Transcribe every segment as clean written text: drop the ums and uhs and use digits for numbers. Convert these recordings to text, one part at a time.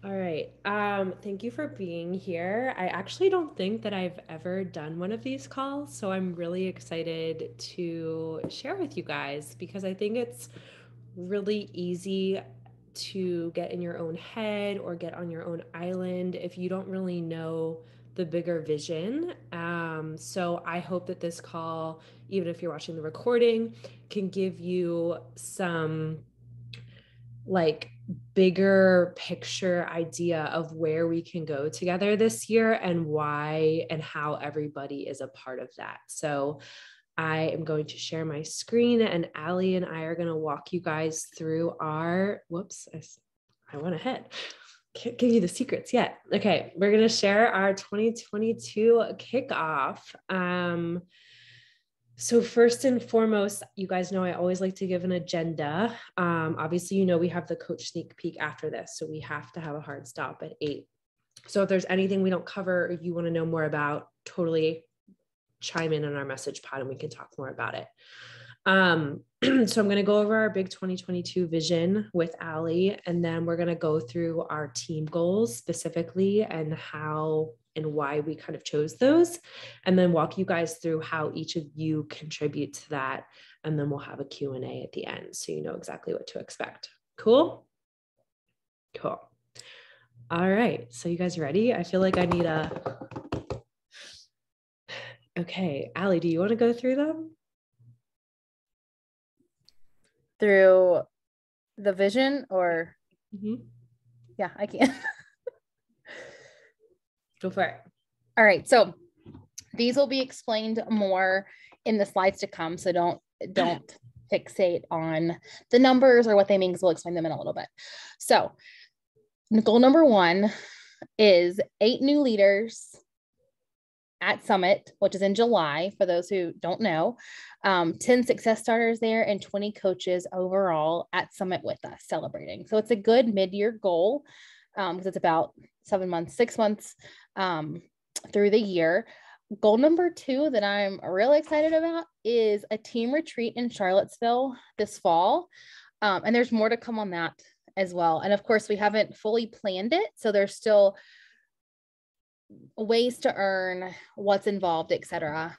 All right. Thank you for being here. I actually don't think that I've ever done one of these calls, so I'm really excited to share with you guys because I think it's really easy to get in your own head or get on your own island if you don't really know the bigger vision. So I hope that this call, even if you're watching the recording, can give you some like bigger picture idea of where we can go together this year and why and how everybody is a part of that. So I am going to share my screen and Allie and I are going to walk you guys through our, whoops, I went ahead. Can't give you the secrets yet. Okay, we're going to share our 2022 kickoff. So first and foremost, you guys know I always like to give an agenda. Obviously, you know, we have the coach sneak peek after this, so we have to have a hard stop at 8. So if there's anything we don't cover or you want to know more about, totally chime in on our message pod and we can talk more about it. So I'm going to go over our big 2022 vision with Allie, and then we're going to go through our team goals specifically and how and why we kind of chose those, and then walk you guys through how each of you contribute to that. And then we'll have a Q&A at the end so you know exactly what to expect. Cool? Cool. All right. So you guys ready? I feel like I need okay. Allie, do you want to go through them? Through the vision or yeah, I can. Go for it. All right. So these will be explained more in the slides to come. So don't fixate on the numbers or what they mean, because we'll explain them in a little bit. So goal number 1 is 8 new leaders at Summit, which is in July, for those who don't know. 10 success starters there and 20 coaches overall at Summit with us celebrating. So it's a good mid-year goal because it's about 6 months through the year. Goal number 2 that I'm really excited about is a team retreat in Charlottesville this fall. And there's more to come on that as well. And of course, we haven't fully planned it, so there's still ways to earn, what's involved, etc.,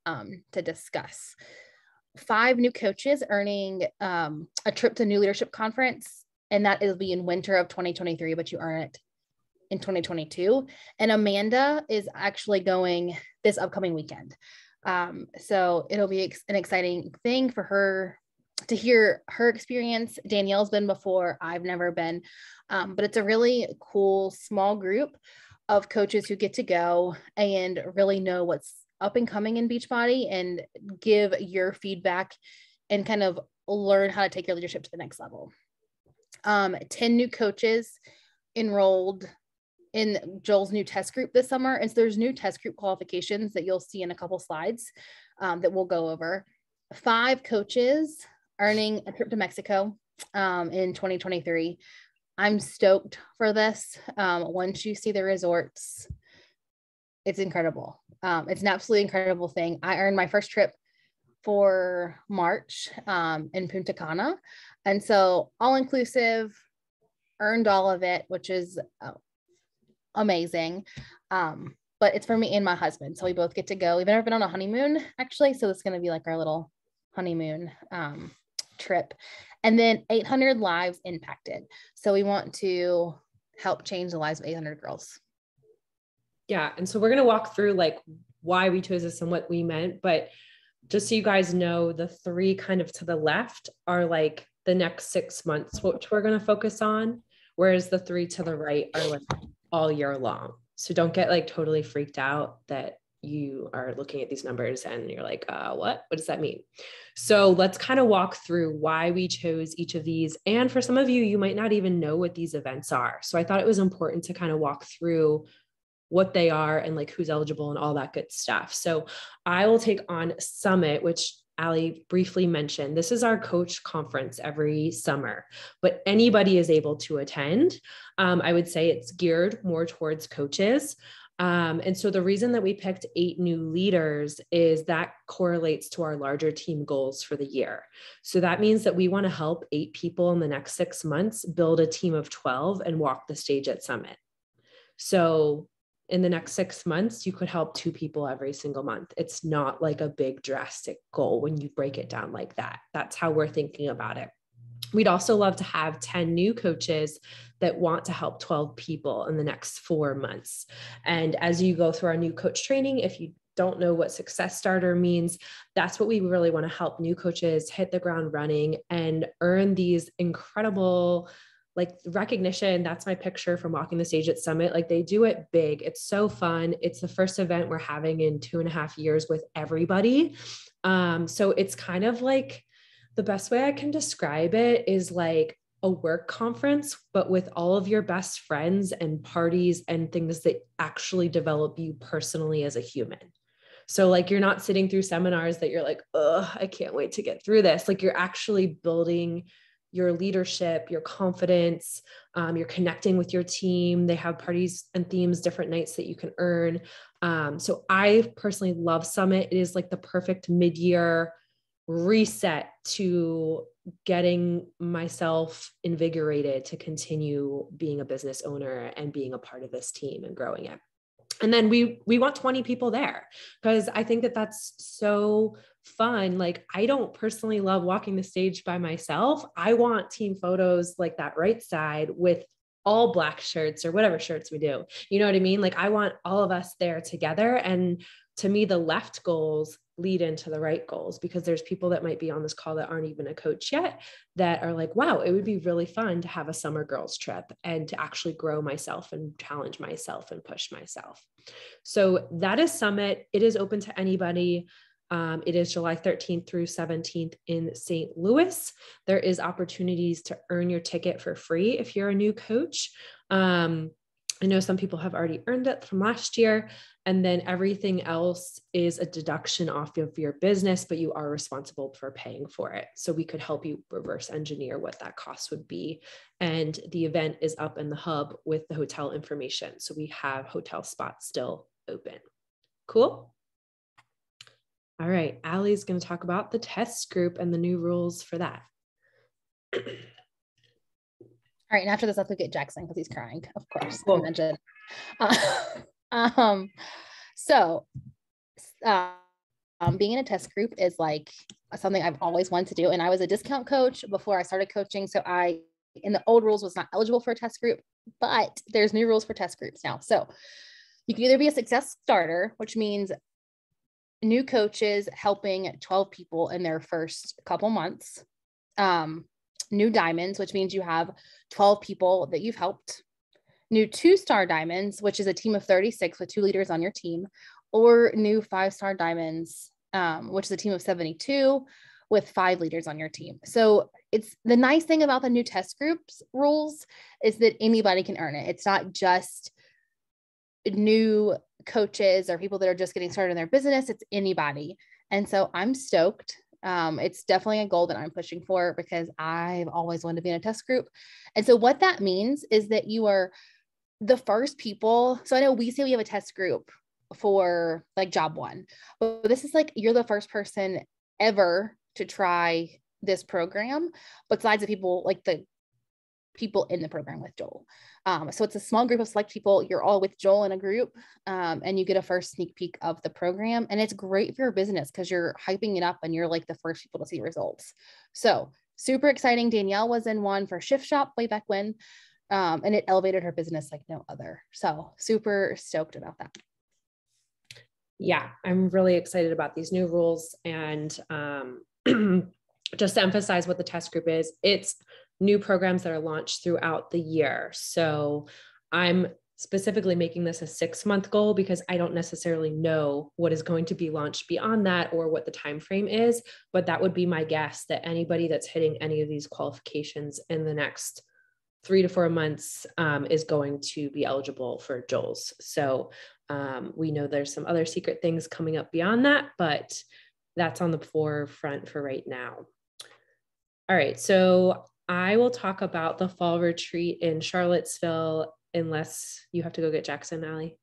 to discuss. 5 new coaches earning a trip to New Leadership Conference, and that will be in winter of 2023, but you earn it in 2022. And Amanda is actually going this upcoming weekend. So it'll be an exciting thing for her to hear her experience. Danielle's been before, I've never been, but it's a really cool small group of coaches who get to go and really know what's up and coming in Beachbody and give your feedback and kind of learn how to take your leadership to the next level. 10 new coaches enrolled in Joel's new test group this summer. And so there's new test group qualifications that you'll see in a couple slides that we'll go over. 5 coaches earning a trip to Mexico in 2023. I'm stoked for this. Once you see the resorts, it's incredible. It's an absolutely incredible thing. I earned my first trip for March in Punta Cana. And so all inclusive, earned all of it, which is amazing. But it's for me and my husband. So we both get to go. We've never been on a honeymoon, actually. So it's going to be like our little honeymoon trip. And then 800 lives impacted. So we want to help change the lives of 800 girls. Yeah. And so we're going to walk through like why we chose this and what we meant. But just so you guys know, the 3 kind of to the left are like the next 6 months, which we're going to focus on. Whereas the 3 to the right are like all year long. So don't get like totally freaked out that you are looking at these numbers and you're like, what does that mean? So let's kind of walk through why we chose each of these. And for some of you, you might not even know what these events are. So I thought it was important to kind of walk through what they are and like who's eligible and all that good stuff. So I will take on Summit, which Allie briefly mentioned. This is our coach conference every summer, but anybody is able to attend. I would say it's geared more towards coaches. And so the reason that we picked 8 new leaders is that correlates to our larger team goals for the year. So that means that we want to help 8 people in the next 6 months build a team of 12 and walk the stage at Summit. So in the next 6 months, you could help 2 people every single month. It's not like a big drastic goal when you break it down like that. That's how we're thinking about it. We'd also love to have 10 new coaches that want to help 12 people in the next 4 months. And as you go through our new coach training, if you don't know what Success Starter means, that's what we really want to help new coaches hit the ground running and earn these incredible like recognition. That's my picture from walking the stage at Summit. Like they do it big. It's so fun. It's the first event we're having in 2.5 years with everybody. So it's kind of like, the best way I can describe it is like a work conference, but with all of your best friends and parties and things that actually develop you personally as a human. So like you're not sitting through seminars that you're like, oh, I can't wait to get through this. Like you're actually building your leadership, your confidence, you're connecting with your team. They have parties and themes, different nights that you can earn. So I personally love Summit. It is like the perfect mid-year reset to getting myself invigorated to continue being a business owner and being a part of this team and growing it. And then we want 20 people there because I think that that's so fun. Like I don't personally love walking the stage by myself. I want team photos like that right side with all black shirts or whatever shirts we do. You know what I mean? Like I want all of us there together. And to me, the left goals lead into the right goals because there's people that might be on this call that aren't even a coach yet that are like, wow, it would be really fun to have a summer girls trip and to actually grow myself and challenge myself and push myself. So that is Summit. It is open to anybody. It is July 13th through 17th in St. Louis. There is opportunities to earn your ticket for free if you're a new coach. I know some people have already earned it from last year, and then everything else is a deduction off of your business, but you are responsible for paying for it. So we could help you reverse engineer what that cost would be. And the event is up in the hub with the hotel information. So we have hotel spots still open. Cool. All right, Allie's going to talk about the test group and the new rules for that. All right, and after this, I'll get Jackson because he's crying, of course. Cool. I mentioned. So being in a test group is like something I've always wanted to do. And I was a discount coach before I started coaching. So I, in the old rules, was not eligible for a test group, but there's new rules for test groups now. So you can either be a success starter, which means new coaches helping 12 people in their first couple months. New diamonds, which means you have 12 people that you've helped. New 2-star diamonds, which is a team of 36 with 2 leaders on your team, or new 5-star diamonds, which is a team of 72 with 5 leaders on your team. So it's the nice thing about the new test groups rules is that anybody can earn it. It's not just new coaches or people that are just getting started in their business. It's anybody. And so I'm stoked. It's definitely a goal that I'm pushing for because I've always wanted to be in a test group. And so what that means is that you are the first people. So I know we say we have a test group for like job one, but this is like, you're the first person ever to try this program besides the people, like the people in the program with Joel. So it's a small group of select people. You're all with Joel in a group, and you get a first sneak peek of the program. And it's great for your business because you're hyping it up and you're like the first people to see results. So super exciting. Danielle was in one for Shift Shop way back when, and it elevated her business like no other. So super stoked about that. Yeah, I'm really excited about these new rules. And just to emphasize what the test group is, it's new programs that are launched throughout the year. So I'm specifically making this a 6-month goal because I don't necessarily know what is going to be launched beyond that or what the time frame is, but that would be my guess that anybody that's hitting any of these qualifications in the next 3 to 4 months is going to be eligible for Joel's. So we know there's some other secret things coming up beyond that, but that's on the forefront for right now. All right, so I will talk about the fall retreat in Charlottesville, unless you have to go get Jackson, Allie.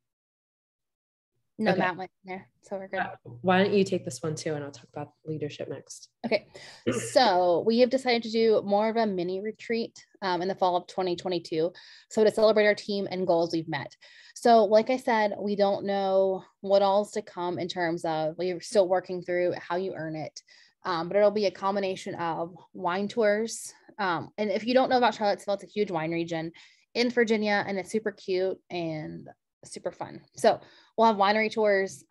No, Okay. Matt went there, so we're good. Why don't you take this one too, and I'll talk about leadership next. Okay, so we have decided to do more of a mini retreat in the fall of 2022. So to celebrate our team and goals we've met. So like I said, we don't know what all's to come in terms of, we're still working through how you earn it. But it'll be a combination of wine tours. And if you don't know about Charlottesville, it's a huge wine region in Virginia, and it's super cute and super fun. So we'll have winery tours,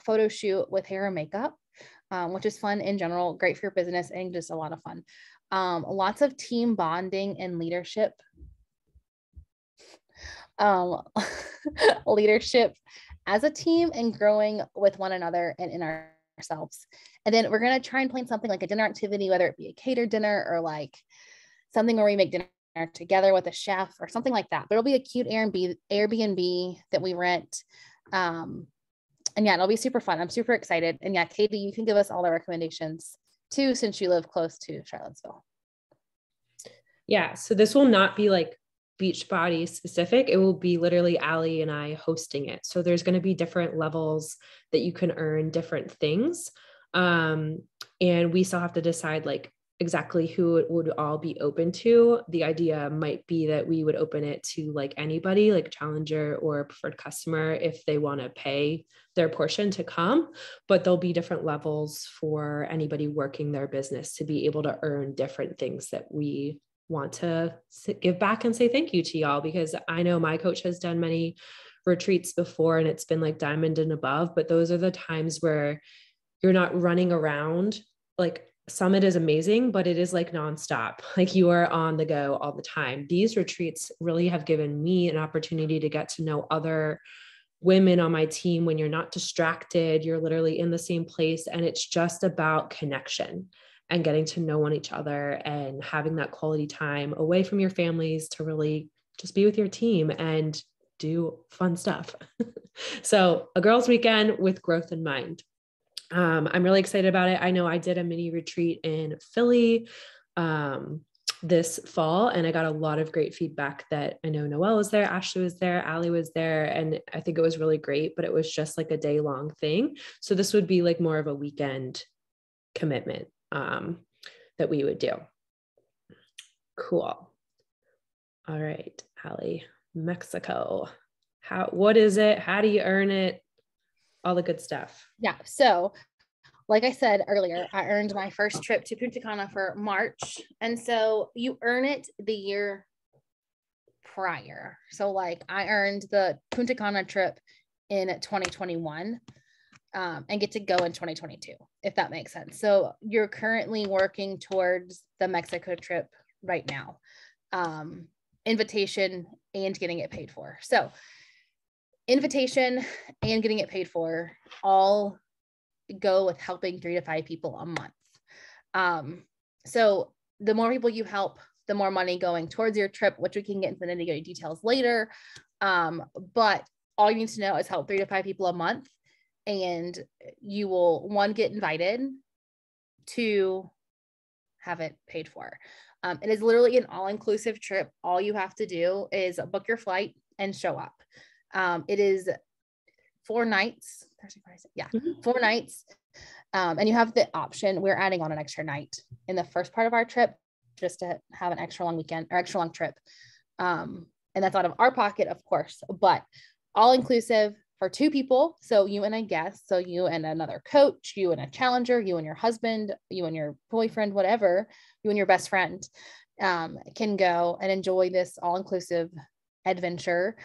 photo shoot with hair and makeup, which is fun in general, great for your business and just a lot of fun. Lots of team bonding and leadership. Leadership as a team and growing with one another and in ourselves. And then we're going to try and plan something like a dinner activity, whether it be a catered dinner or like something where we make dinner together with a chef or something like that. But it'll be a cute Airbnb that we rent. And yeah, it'll be super fun. I'm super excited. And yeah, Katie, you can give us all the recommendations too, since you live close to Charlottesville. Yeah. So this will not be like Beachbody specific. It will be literally Allie and I hosting it. So there's going to be different levels that you can earn different things. And we still have to decide like exactly who it would all be open to. The idea might be that we would open it to like anybody, like challenger or preferred customer, if they want to pay their portion to come, but there'll be different levels for anybody working their business to be able to earn different things that we want to give back and say thank you to y'all, because I know my coach has done many retreats before and it's been like diamond and above, but those are the times where you're not running around. Like Summit is amazing, but it is like nonstop. Like you are on the go all the time. These retreats really have given me an opportunity to get to know other women on my team when you're not distracted, you're literally in the same place, and it's just about connection and getting to know one each other and having that quality time away from your families to really just be with your team and do fun stuff. So a girls' weekend with growth in mind. I'm really excited about it. I know I did a mini retreat in Philly this fall, and I got a lot of great feedback. That I know Noelle was there, Ashley was there, Allie was there, and I think it was really great, but it was just like a day-long thing. So this would be like more of a weekend commitment that we would do. Cool. All right, Allie, Mexico. What is it? How do you earn it? All the good stuff. Yeah. So like I said earlier, I earned my first trip to Punta Cana for March. And so you earn it the year prior. So like I earned the Punta Cana trip in 2021 and get to go in 2022, if that makes sense. So you're currently working towards the Mexico trip right now. Invitation and getting it paid for. So invitation and getting it paid for all go with helping 3 to 5 people a month. So the more people you help, the more money going towards your trip, which we can get into the nitty-gritty details later. But all you need to know is help 3 to 5 people a month, and you will, 1, get invited, 2, have it paid for. It is literally an all-inclusive trip. All you have to do is book your flight and show up. It is 4 nights, Thursday, Friday, yeah, 4 nights. And you have the option, we're adding on an extra night in the first part of our trip, just to have an extra long weekend or extra long trip. And that's out of our pocket, of course, but all inclusive for 2 people. So you and a guest, so you and another coach, you and a challenger, you and your husband, you and your boyfriend, whatever, you and your best friend can go and enjoy this all-inclusive adventure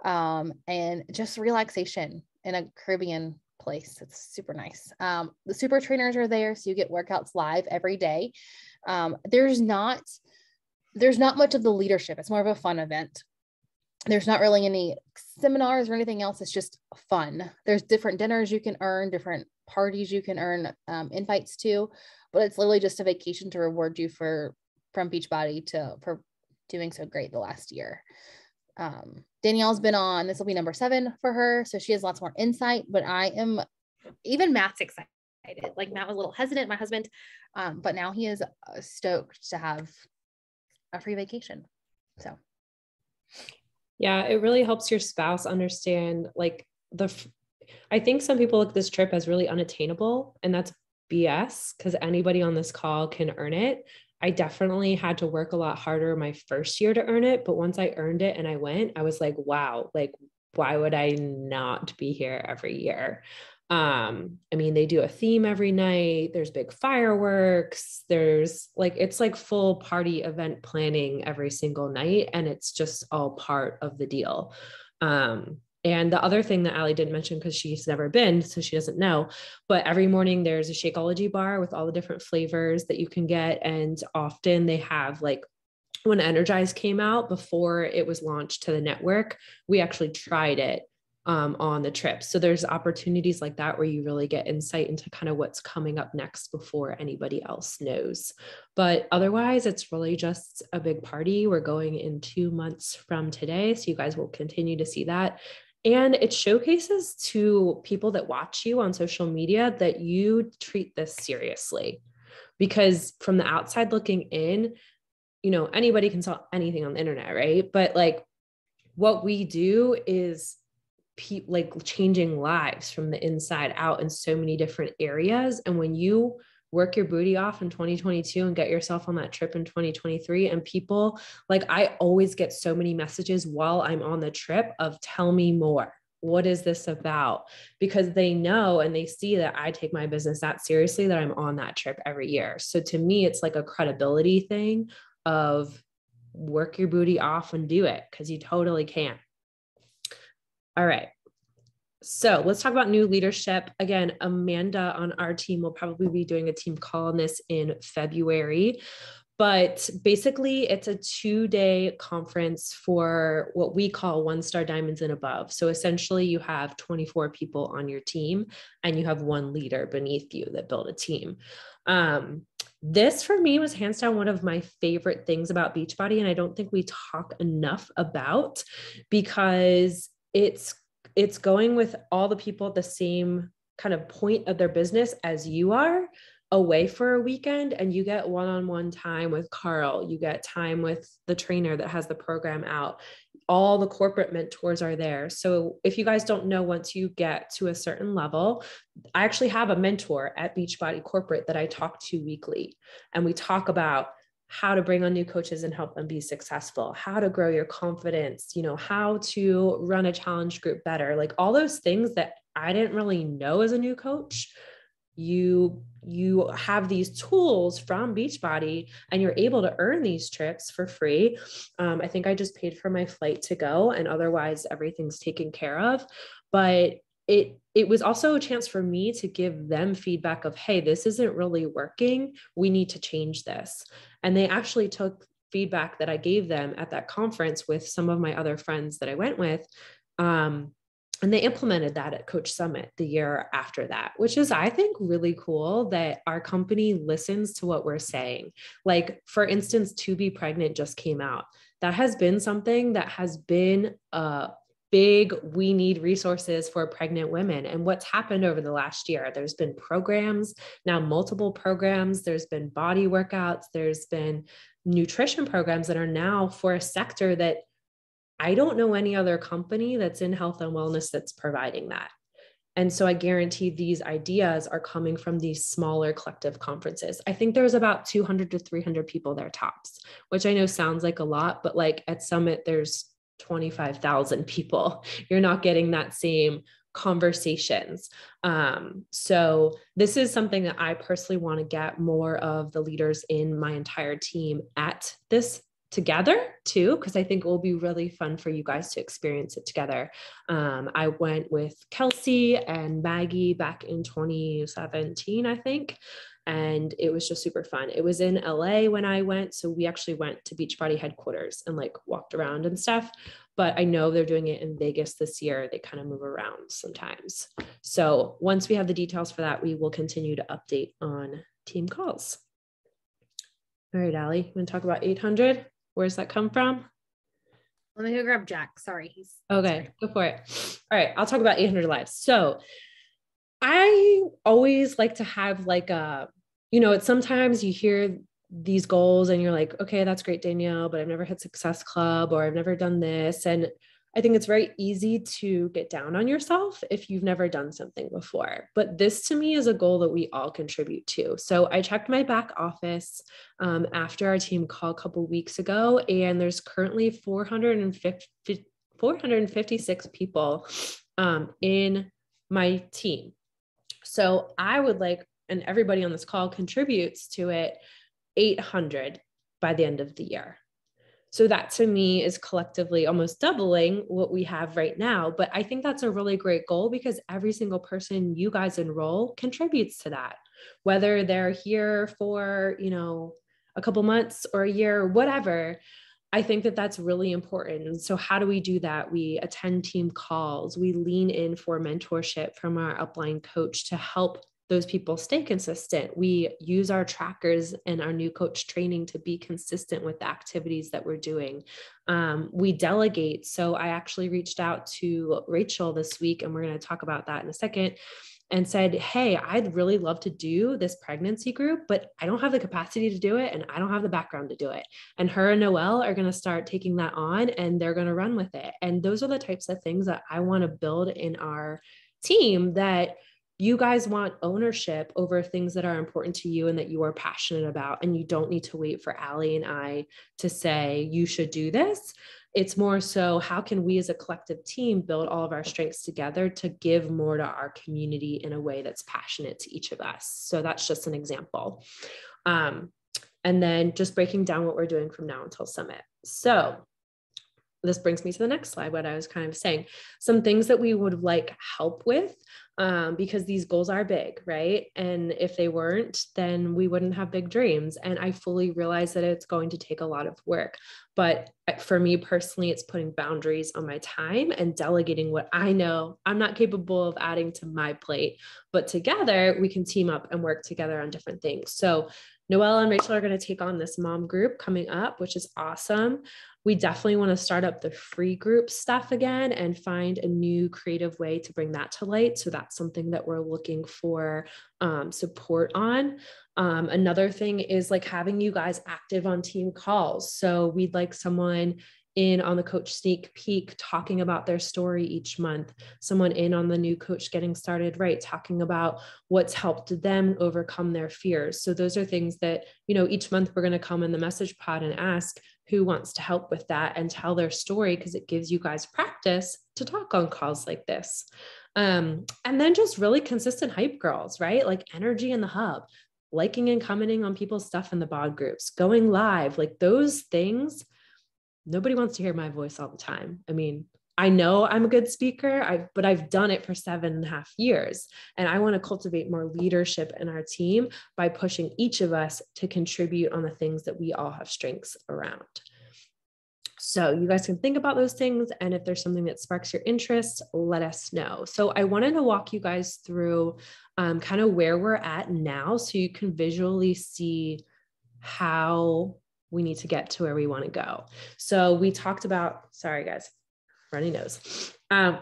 and just relaxation in a Caribbean place. It's super nice. The super trainers are there, so you get workouts live every day. There's not much of the leadership. It's more of a fun event. There's not really any seminars or anything else. It's just fun. There's different dinners you can earn, different parties you can earn invites to, but it's literally just a vacation to reward you from Beachbody for doing so great the last year. Danielle's been on, this will be number 7 for her, so she has lots more insight, but even Matt's excited. Like Matt was a little hesitant, my husband, but now he is stoked to have a free vacation. So yeah, it really helps your spouse understand like I think some people look at this trip as really unattainable, and that's BS because anybody on this call can earn it. I definitely had to work a lot harder my first year to earn it, but once I earned it and I went, I was like, wow, like why would I not be here every year? I mean, they do a theme every night. There's big fireworks. There's like, it's like full party event planning every single night. And it's just all part of the deal. And the other thing that Allie didn't mention, because she's never been, so she doesn't know, but every morning there's a Shakeology bar with all the different flavors that you can get. And often they have like, when Energize came out before it was launched to the network, we actually tried it on the trip. So there's opportunities like that where you really get insight into kind of what's coming up next before anybody else knows. But otherwise, it's really just a big party. We're going in 2 months from today. So you guys will continue to see that. And it showcases to people that watch you on social media that you treat this seriously. Because from the outside looking in, you know, anybody can sell anything on the internet, right? But like what we do is like changing lives from the inside out in so many different areas. And when you work your booty off in 2022 and get yourself on that trip in 2023, and people like, I always get so many messages while I'm on the trip of tell me more. What is this about? Because they know and they see that I take my business that seriously, that I'm on that trip every year. So to me, it's like a credibility thing of work your booty off and do it because you totally can. All right. So let's talk about new leadership. Again, Amanda on our team will probably be doing a team call on this in February. But basically, it's a 2-day conference for what we call 1-star diamonds and above. So essentially, you have 24 people on your team and you have one leader beneath you that build a team. This for me was hands down one of my favorite things about Beachbody. And I don't think we talk enough about because it's going with all the people at the same kind of point of their business as you are, away for a weekend, and you get one-on-one time with Carl. You get time with the trainer that has the program out. All the corporate mentors are there. So if you guys don't know, once you get to a certain level, I actually have a mentor at Beachbody Corporate that I talk to weekly. And we talk about how to bring on new coaches and help them be successful, how to grow your confidence, you know, how to run a challenge group better, like all those things that I didn't really know as a new coach. You have these tools from Beachbody and you're able to earn these trips for free. I think I just paid for my flight to go, and otherwise everything's taken care of. But it was also a chance for me to give them feedback of, hey, this isn't really working. We need to change this. And they actually took feedback that I gave them at that conference with some of my other friends that I went with. And they implemented that at Coach Summit the year after that, which is, I think, really cool that our company listens to what we're saying. Like, for instance, To Be Pregnant just came out. That has been something that has been a big, we need resources for pregnant women. And what's happened over the last year, there's been programs, now multiple programs, there's been body workouts, there's been nutrition programs that are now for a sector that I don't know any other company that's in health and wellness that's providing that. And so I guarantee these ideas are coming from these smaller collective conferences. I think there's about 200 to 300 people there tops, which I know sounds like a lot, but like at Summit, there's 25,000 people. You're not getting that same conversations. So this is something that I personally want to get more of the leaders in my entire team at this together too, because I think it will be really fun for you guys to experience it together. I went with Kelsey and Maggie back in 2017, I think, and it was just super fun. It was in LA when I went, so we actually went to Beachbody headquarters and like walked around and stuff. But I know they're doing it in Vegas this year. They kind of move around sometimes. So once we have the details for that, we will continue to update on team calls. All right, Allie, you want to talk about 800? Where's that come from? Let me go grab Jack. Sorry. Okay, go for it. All right, I'll talk about 800 lives. So I always like to have like a, you know, it's sometimes you hear these goals and you're like, okay, that's great, Danielle, but I've never hit Success Club or I've never done this. And I think it's very easy to get down on yourself if you've never done something before. But this to me is a goal that we all contribute to. So I checked my back office after our team call a couple of weeks ago, and there's currently 456 people in my team. So I would like, and everybody on this call contributes to it, 800 by the end of the year. So that to me is collectively almost doubling what we have right now. But I think that's a really great goal because every single person you guys enroll contributes to that, whether they're here for, a couple months or a year or whatever. I think that that's really important. And so how do we do that? We attend team calls. We lean in for mentorship from our upline coach to help those people stay consistent. We use our trackers and our new coach training to be consistent with the activities that we're doing. We delegate. So I actually reached out to Rachel this week, and we're going to talk about that in a second, and said, hey, I'd really love to do this pregnancy group, but I don't have the capacity to do it. And I don't have the background to do it. And her and Noelle are going to start taking that on, and they're going to run with it. And those are the types of things that I want to build in our team, that you guys want ownership over things that are important to you and that you are passionate about. And you don't need to wait for Allie and I to say, you should do this. It's more so, how can we as a collective team build all of our strengths together to give more to our community in a way that's passionate to each of us? So that's just an example. And then just breaking down what we're doing from now until summit. So this brings me to the next slide, what I was kind of saying, some things that we would like help with, because these goals are big, right? And if they weren't, then we wouldn't have big dreams. And I fully realize that it's going to take a lot of work. But for me personally, it's putting boundaries on my time and delegating what I know I'm not capable of adding to my plate. But together we can team up and work together on different things. So Noelle and Rachel are going to take on this mom group coming up, which is awesome. We definitely want to start up the free group stuff again and find a new creative way to bring that to light. So that's something that we're looking for support on. Another thing is like having you guys active on team calls. So we'd like someone in on the coach sneak peek talking about their story each month, someone in on the new coach getting started right, talking about what's helped them overcome their fears. So those are things that, each month we're going to come in the message pod and ask who wants to help with that and tell their story, because it gives you guys practice to talk on calls like this. And then just really consistent hype girls, right? Like energy in the hub, liking and commenting on people's stuff in the bod groups, going live, like those things. Nobody wants to hear my voice all the time. I mean, I know I'm a good speaker, but I've done it for 7.5 years. And I want to cultivate more leadership in our team by pushing each of us to contribute on the things that we all have strengths around. So you guys can think about those things. And if there's something that sparks your interest, let us know. So I wanted to walk you guys through kind of where we're at now, so you can visually see how we need to get to where we want to go. So we talked about, sorry guys, runny nose.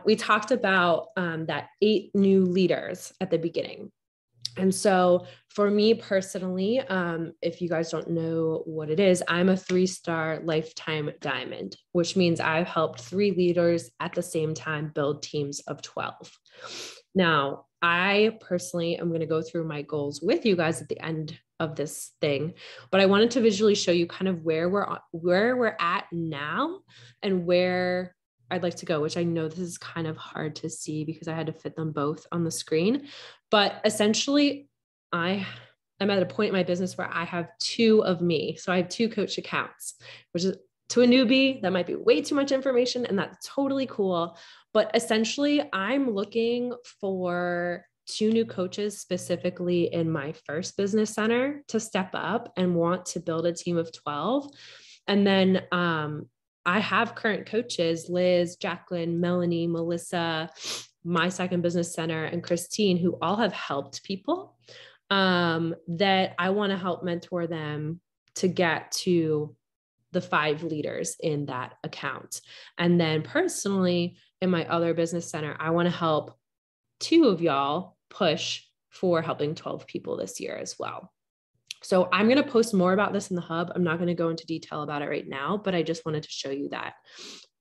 We talked about that 8 new leaders at the beginning. And so for me personally, if you guys don't know what it is, I'm a 3-star lifetime diamond, which means I've helped 3 leaders at the same time build teams of 12. Now, I personally am going to go through my goals with you guys at the end of this thing, but I wanted to visually show you kind of where we're at now and where I'd like to go, which I know this is kind of hard to see because I had to fit them both on the screen. But essentially, I am at a point in my business where I have 2 of me. So I have 2 coach accounts, which is, to a newbie, that might be way too much information, and that's totally cool. But essentially, I'm looking for 2 new coaches specifically in my first business center to step up and want to build a team of 12. And then I have current coaches, Liz, Jacqueline, Melanie, Melissa, my second business center, and Christine, who all have helped people that I want to help mentor them to get to the 5 leaders in that account. And then personally, in my other business center, I want to help 2 of y'all push for helping 12 people this year as well. So I'm going to post more about this in the hub. I'm not going to go into detail about it right now, but I just wanted to show you that.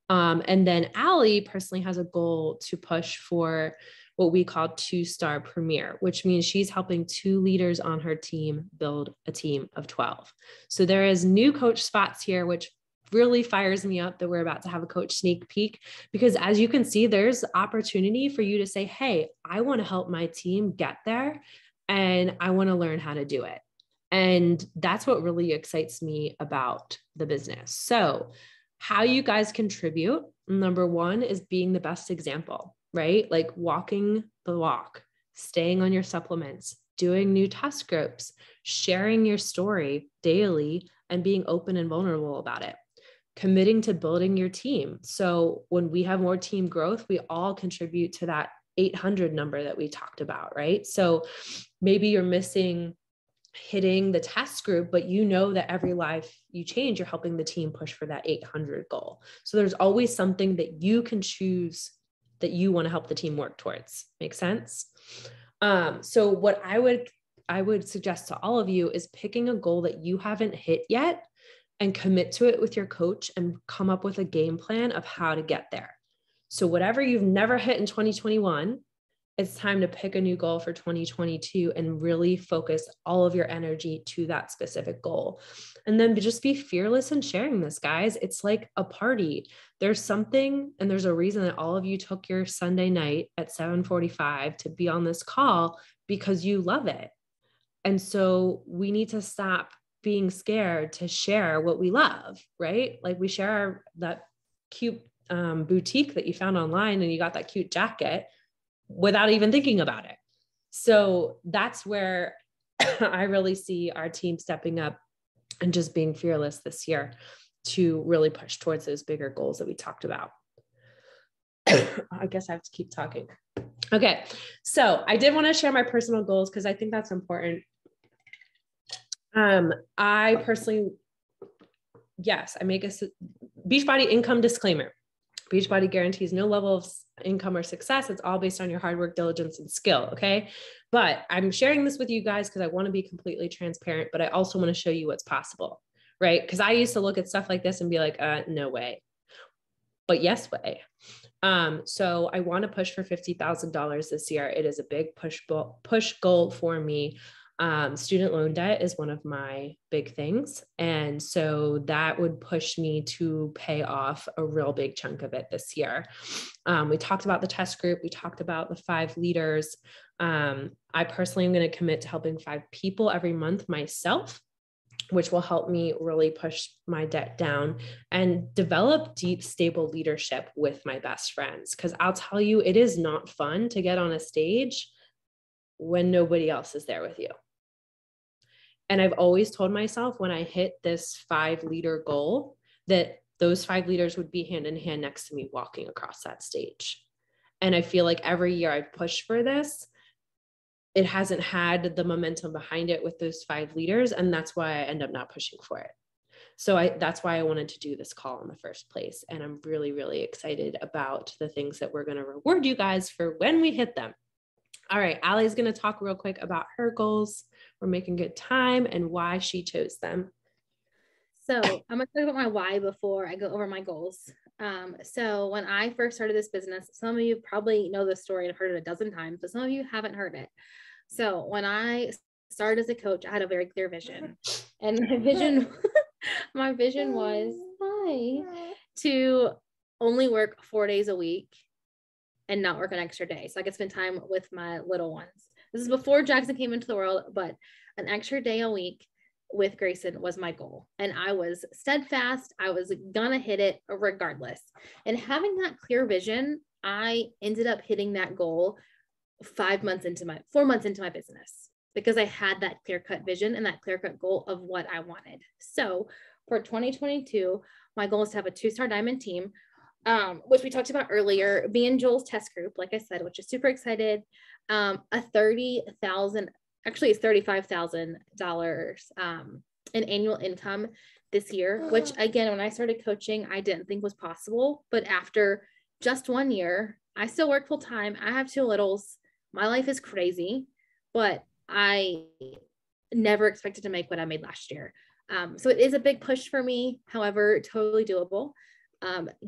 And then Allie personally has a goal to push for what we call 2-star premier, which means she's helping 2 leaders on her team build a team of 12. So there is new coach spots here, which really fires me up that we're about to have a coach sneak peek, because as you can see, there's opportunity for you to say, hey, I want to help my team get there and I want to learn how to do it. And that's what really excites me about the business. So how you guys contribute, number one, is being the best example, right? Like walking the walk, staying on your supplements, doing new test groups, sharing your story daily, and being open and vulnerable about it. Committing to building your team. So when we have more team growth, we all contribute to that 800 number that we talked about, right? So maybe you're missing hitting the test group, but you know that every life you change, you're helping the team push for that 800 goal. So there's always something that you can choose that you want to help the team work towards. Make sense? So what I would suggest to all of you is picking a goal that you haven't hit yet and commit to it with your coach and come up with a game plan of how to get there. So whatever you've never hit in 2021, it's time to pick a new goal for 2022 and really focus all of your energy to that specific goal. And then just be fearless in sharing this, guys. It's like a party. There's something, and there's a reason that all of you took your Sunday night at 7:45 to be on this call, because you love it. And so we need to stop being scared to share what we love, right? Like we share that cute boutique that you found online and you got that cute jacket without even thinking about it. So that's where I really see our team stepping up and just being fearless this year to really push towards those bigger goals that we talked about. I guess I have to keep talking. Okay. So I did want to share my personal goals because I think that's important. I personally, yes, I make a Beachbody income disclaimer. Beachbody guarantees no level of income or success. It's all based on your hard work, diligence, and skill. Okay. But I'm sharing this with you guys because I want to be completely transparent, but I also want to show you what's possible, right? Because I used to look at stuff like this and be like, no way, but yes way. So I want to push for $50,000 this year. It is a big push goal for me. Student loan debt is one of my big things. And so that would push me to pay off a real big chunk of it this year. We talked about the test group. We talked about the 5 leaders. I personally am going to commit to helping 5 people every month myself, which will help me really push my debt down and develop deep, stable leadership with my best friends. Because I'll tell you, it is not fun to get on a stage when nobody else is there with you. And I've always told myself when I hit this 5 leader goal that those 5 leaders would be hand in hand next to me walking across that stage. And I feel like every year I've pushed for this, it hasn't had the momentum behind it with those 5 leaders. And that's why I end up not pushing for it. So that's why I wanted to do this call in the first place. And I'm really, really excited about the things that we're going to reward you guys for when we hit them. All right, Allie's going to talk real quick about her goals. We're making good time and why she chose them. So I'm going to talk about my why before I go over my goals. So when I first started this business, some of you probably know this story and have heard it a dozen times, but some of you haven't heard it. So when I started as a coach, I had a very clear vision, and my vision was to only work 4 days a week and not work an extra day, so I could spend time with my little ones. This is before Jackson came into the world, but an extra day a week with Grayson was my goal. And I was steadfast. I was gonna hit it regardless. And having that clear vision, I ended up hitting that goal 4 months into my business, because I had that clear-cut vision and that clear-cut goal of what I wanted. So for 2022, my goal is to have a 2-star diamond team, which we talked about earlier, be in Joel's test group, like I said, which is super excited. A $30,000, actually it's $35,000 in annual income this year, which again, when I started coaching, I didn't think was possible. But after just 1 year, I still work full time. I have 2 littles. My life is crazy, but I never expected to make what I made last year. So it is a big push for me, however, totally doable.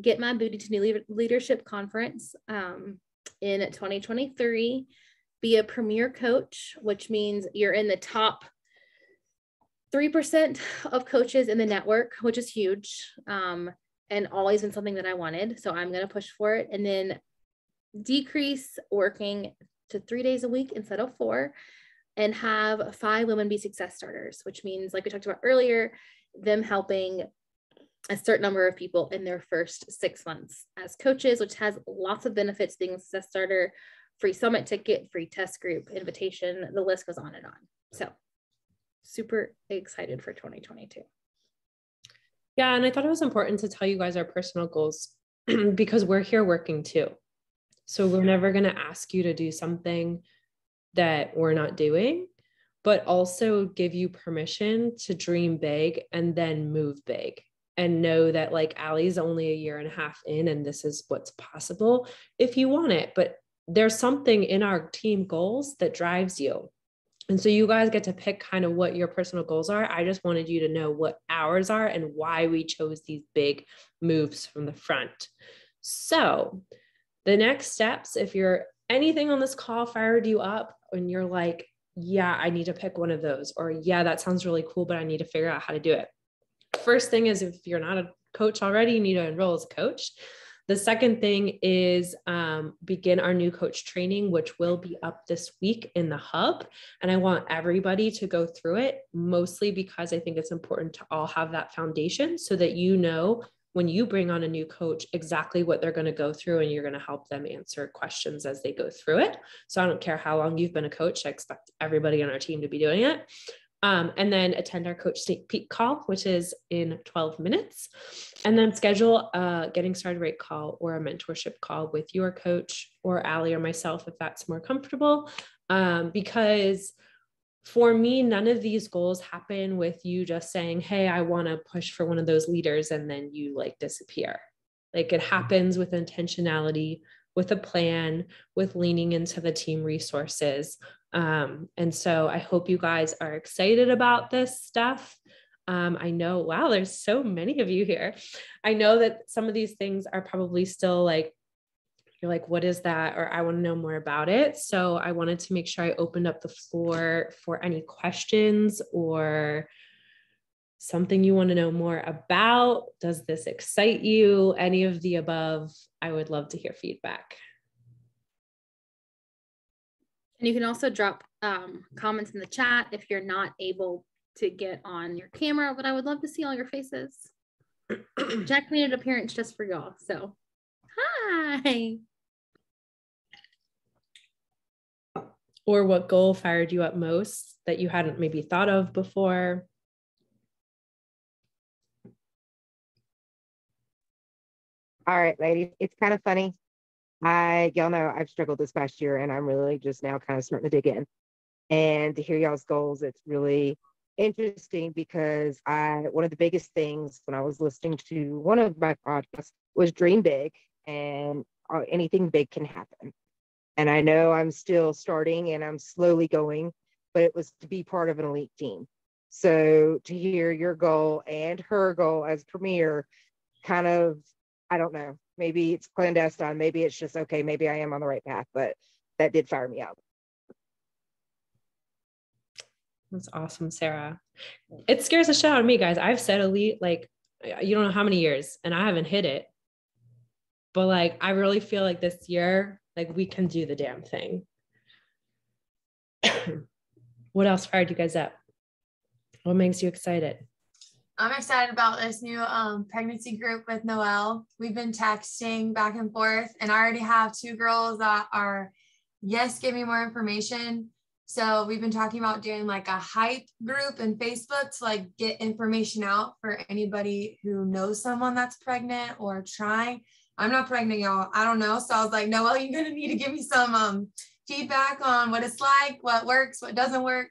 Get My Booty to New Leadership Conference in 2023. Be a premier coach, which means you're in the top 3% of coaches in the network, which is huge, and always been something that I wanted. So I'm going to push for it. And then decrease working to 3 days a week instead of 4, and have 5 women be success starters, which means, like we talked about earlier, them helping a certain number of people in their first 6 months as coaches, which has lots of benefits, being a success starter, free summit ticket, free test group, invitation, the list goes on and on. So super excited for 2022. Yeah, and I thought it was important to tell you guys our personal goals because we're here working too. So we're never going to ask you to do something that we're not doing, but also give you permission to dream big and then move big, and know that like Allie's only a year and a half in, and this is what's possible if you want it. But there's something in our team goals that drives you. And so you guys get to pick kind of what your personal goals are. I just wanted you to know what ours are and why we chose these big moves from the front. So the next steps, if you're anything on this call fired you up and you're like, yeah, I need to pick one of those, or yeah, that sounds really cool, but I need to figure out how to do it. First thing is, if you're not a coach already, you need to enroll as a coach. The second thing is begin our new coach training, which will be up this week in the hub. And I want everybody to go through it, mostly because I think it's important to all have that foundation so that you know when you bring on a new coach exactly what they're going to go through, and you're going to help them answer questions as they go through it. So I don't care how long you've been a coach, I expect everybody on our team to be doing it. And then attend our coach sneak peek call, which is in 12 minutes, and then schedule a getting started rate call or a mentorship call with your coach or Allie or myself, if that's more comfortable. Because for me, none of these goals happen with you just saying, hey, I want to push for one of those leaders, and then you like disappear. Like, it happens with intentionality, with a plan, with leaning into the team resources. And so I hope you guys are excited about this stuff. I know, wow, there's so many of you here. I know that some of these things are probably still like, you're like, what is that? Or I want to know more about it. So I wanted to make sure I opened up the floor for any questions or something you want to know more about. Does this excite you? Any of the above? I would love to hear feedback. And you can also drop comments in the chat if you're not able to get on your camera, but I would love to see all your faces. Jack made an appearance just for y'all. So, hi. Or what goal fired you up most that you hadn't maybe thought of before? All right, ladies, it's kind of funny. Y'all know I've struggled this past year, and I'm really just now kind of starting to dig in. And to hear y'all's goals, it's really interesting because one of the biggest things when I was listening to one of my podcasts was dream big, and anything big can happen. And I know I'm still starting and I'm slowly going, but it was to be part of an elite team. So to hear your goal and her goal as premier, kind of, I don't know, maybe it's clandestine, maybe it's just, okay, maybe I am on the right path, but that did fire me up. That's awesome, Sarah. It scares the shit out of me, guys. I've said elite, like, you don't know how many years, and I haven't hit it. But like, I really feel like this year, like, we can do the damn thing. What else fired you guys up? What makes you excited? I'm excited about this new pregnancy group with Noelle. We've been texting back and forth, and I already have 2 girls that are, yes, give me more information. So we've been talking about doing like a hype group in Facebook to like get information out for anybody who knows someone that's pregnant or trying. I'm not pregnant, y'all. I don't know. So I was like, Noelle, you're going to need to give me some feedback on what it's like, what works, what doesn't work.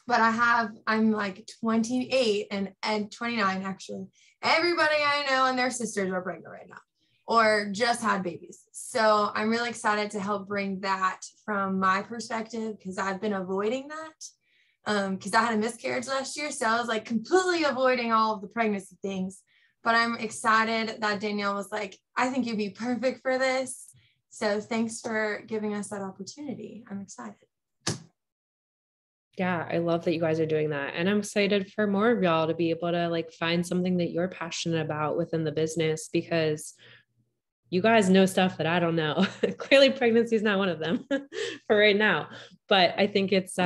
But I'm like 28 and 29, actually. Everybody I know and their sisters are pregnant right now or just had babies. So I'm really excited to help bring that from my perspective, because I've been avoiding that because I had a miscarriage last year. So I was like completely avoiding all of the pregnancy things. but I'm excited that Danielle was like, I think you'd be perfect for this. So thanks for giving us that opportunity. I'm excited. Yeah, I love that you guys are doing that. And I'm excited for more of y'all to be able to like find something that you're passionate about within the business, because you guys know stuff that I don't know. Clearly pregnancy is not one of them for right now, but I think it's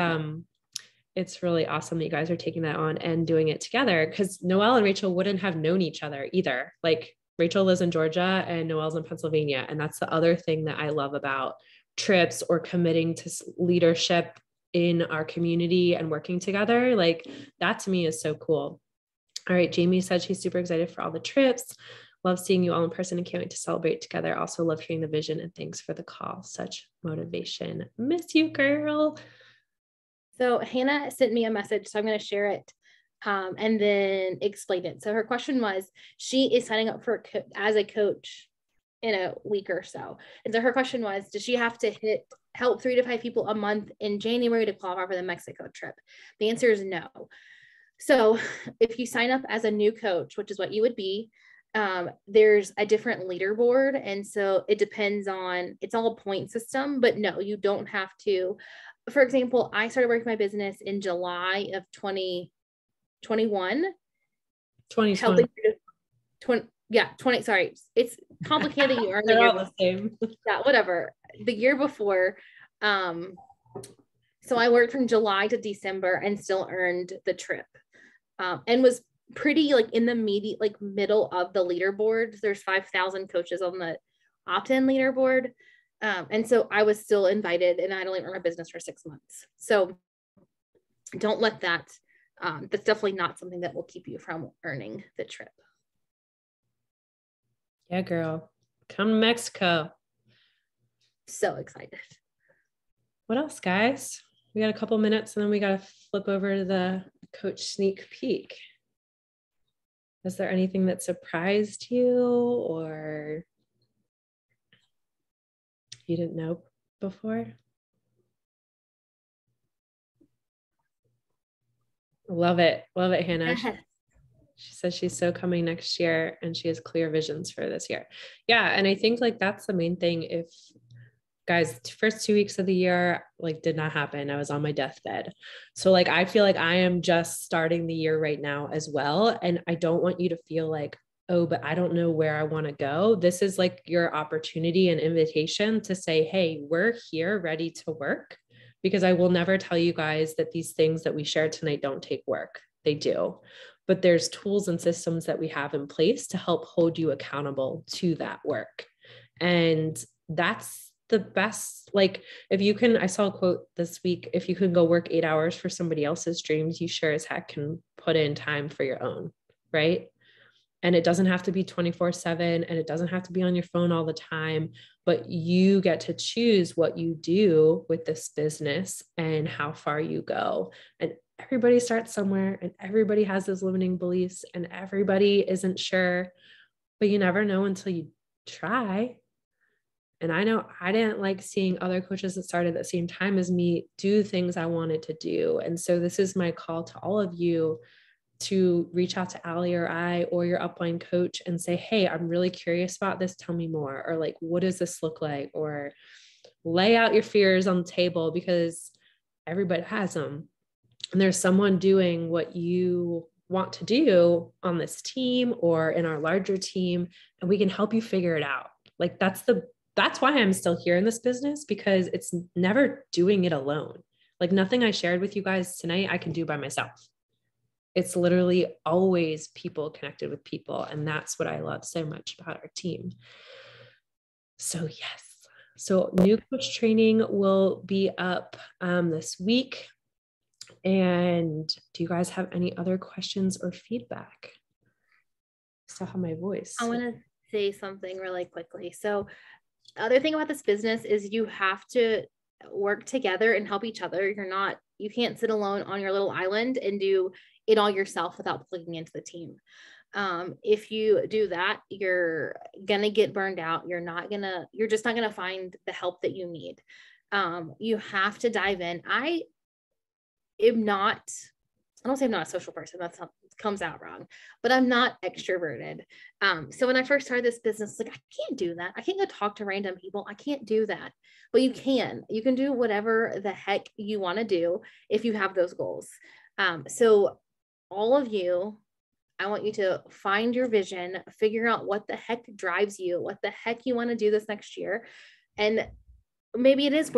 really awesome that you guys are taking that on and doing it together, because Noelle and Rachel wouldn't have known each other either. Like Rachel lives in Georgia and Noelle's in Pennsylvania. And that's the other thing that I love about trips or committing to leadership in our community and working together. Like that to me is so cool. All right. Jamie said she's super excited for all the trips. Love seeing you all in person and can't wait to celebrate together. Also love hearing the vision and thanks for the call. Such motivation. Miss you, girl. So Hannah sent me a message, so I'm going to share it and then explain it. So her question was, she is signing up for as a coach in a week or so. And so her question was, does she have to help 3 to 5 people a month in January to qualify for the Mexico trip? The answer is no. So if you sign up as a new coach, which is what you would be, there's a different leaderboard. And so it depends on, it's all a point system, but no, you don't have to. For example, I started working my business in July of 2021. 2020. Sorry. It's complicated. You earn the year the same. Yeah, whatever. The year before. So I worked from July to December and still earned the trip. And was pretty like in the middle of the leaderboard. There's 5,000 coaches on the opt-in leaderboard. And so I was still invited, and I'd only run my business for 6 months. So don't let that, that's definitely not something that will keep you from earning the trip. Yeah, girl, come to Mexico. So excited. What else, guys? We got a couple minutes and then we got to flip over to the coach sneak peek. Is there anything that surprised you or you didn't know before? Love it. Love it, Hannah. She says she's so coming next year and she has clear visions for this year. Yeah. And I think like that's the main thing. If guys, first 2 weeks of the year, like did not happen. I was on my deathbed. So like, I feel like I am just starting the year right now as well. And I don't want you to feel like, oh, but I don't know where I want to go. This is like your opportunity and invitation to say, hey, we're here ready to work, because I will never tell you guys that these things that we share tonight don't take work. They do. But there's tools and systems that we have in place to help hold you accountable to that work. And that's the best. Like if you can, I saw a quote this week, if you can go work 8 hours for somebody else's dreams, you sure as heck can put in time for your own, right? And it doesn't have to be 24/7 and it doesn't have to be on your phone all the time, but you get to choose what you do with this business and how far you go. And everybody starts somewhere and everybody has those limiting beliefs and everybody isn't sure, but you never know until you try. And I know I didn't like seeing other coaches that started at the same time as me do things I wanted to do. And so this is my call to all of you to reach out to Allie or I or your upline coach and say, hey, I'm really curious about this. Tell me more. Or like, what does this look like? Or lay out your fears on the table, because everybody has them. And there's someone doing what you want to do on this team or in our larger team, and we can help you figure it out. Like that's why I'm still here in this business, because it's never doing it alone. Like nothing I shared with you guys tonight, I can do by myself. It's literally always people connected with people. And that's what I love so much about our team. So yes. So new coach training will be up this week. And do you guys have any other questions or feedback? Still have my voice. I want to say something really quickly. So the other thing about this business is you have to work together and help each other. You can't sit alone on your little island and do it all yourself without plugging into the team. If you do that, you're going to get burned out. You're just not going to find the help that you need. You have to dive in. I am not I don't say I'm not a social person. That's not, comes out wrong, but I'm not extroverted. So when I first started this business, like, I can't do that. I can't go talk to random people. I can't do that, but you can do whatever the heck you want to do if you have those goals. So all of you, I want you to find your vision, figure out what the heck drives you, what the heck you want to do this next year. And maybe it is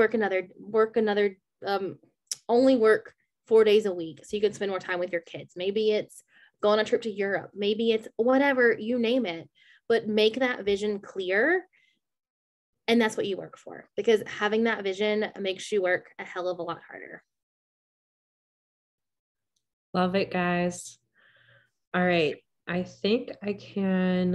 only work 4 days a week so you can spend more time with your kids. Maybe it's go on a trip to Europe. Maybe it's whatever, you name it, but make that vision clear. And that's what you work for, because having that vision makes you work a hell of a lot harder. Love it, guys. All right. I think I can